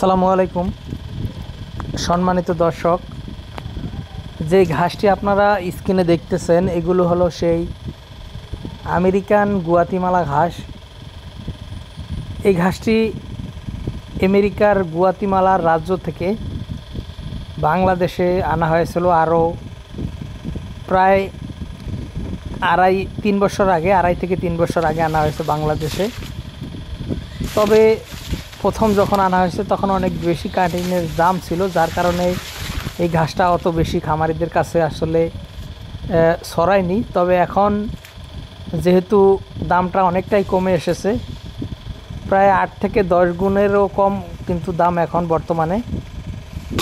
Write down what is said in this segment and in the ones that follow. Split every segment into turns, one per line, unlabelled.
আসসালামু আলাইকুম সম্মানিত দর্শক, যে ঘাসটি আপনারা স্ক্রিনে দেখতেছেন এগুলো হলো সেই আমেরিকান গুয়াতিমালা ঘাস। এই ঘাসটি আমেরিকার গুয়াতিমালার রাজ্য থেকে বাংলাদেশে আনা হয়েছিল আরও প্রায় আড়াই থেকে তিন বছর আগে আনা হয়েছে বাংলাদেশে। তবে প্রথম যখন আনা হয়েছে তখন অনেক বেশি কাটিংয়ের দাম ছিল, যার কারণে এই ঘাসটা অত বেশি খামারিদের কাছে আসলে ছড়ায়নি। তবে এখন যেহেতু দামটা অনেকটাই কমে এসেছে, প্রায় 8 থেকে 10 গুণেরও কম কিন্তু দাম এখন বর্তমানে।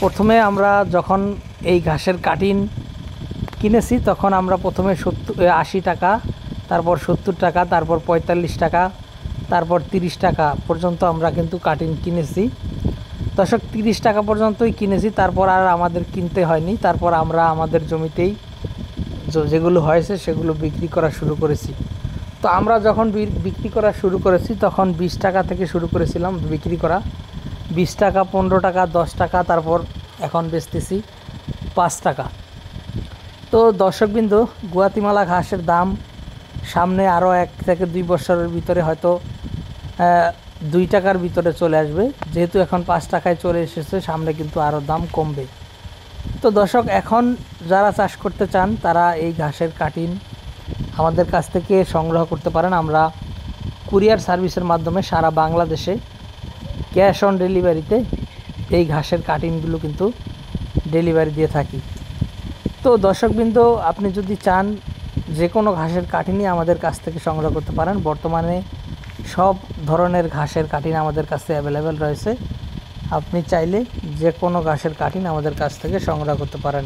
প্রথমে আমরা যখন এই ঘাসের কাটিং কিনেছি তখন আমরা প্রথমে 80 টাকা, তারপর 70 টাকা, তারপর 45 টাকা, তারপর 30 টাকা পর্যন্ত আমরা কিন্তু কাটিং কিনেছি। দর্শক, 30 টাকা পর্যন্তই কিনেছি, তারপর আর আমাদের কিনতে হয়নি। তারপর আমরা আমাদের জমিতেই যেগুলো হয়েছে সেগুলো বিক্রি করা শুরু করেছি। তো আমরা যখন বিক্রি করা শুরু করেছি তখন 20 টাকা থেকে শুরু করেছিলাম বিক্রি করা, 20 টাকা, 15 টাকা, 10 টাকা, তারপর এখন বেচতেছি 5 টাকা। তো দর্শকবৃন্দ, গুয়াতিমালা ঘাসের দাম সামনে আরও 1 থেকে 2 বছরের ভিতরে হয়তো 2 টাকার ভিতরে চলে আসবে। যেহেতু এখন 5 টাকায় চলে এসেছে, সামনে কিন্তু আরও দাম কমবে। তো দর্শক, এখন যারা চাষ করতে চান তারা এই ঘাসের কাটিং আমাদের কাছ থেকে সংগ্রহ করতে পারেন। আমরা কুরিয়ার সার্ভিসের মাধ্যমে সারা বাংলাদেশে ক্যাশ অন ডেলিভারিতে এই ঘাসের কাটিংগুলো কিন্তু ডেলিভারি দিয়ে থাকি। তো দর্শকবৃন্দ, আপনি যদি চান যে কোনো ঘাসের কাটিংই আমাদের কাছ থেকে সংগ্রহ করতে পারেন। বর্তমানে সব ধরনের ঘাসের কাটিং আমাদের কাছে অ্যাভেলেবেল রয়েছে। আপনি চাইলে যে কোনো ঘাসের কাটিং আমাদের কাছ থেকে সংগ্রহ করতে পারেন।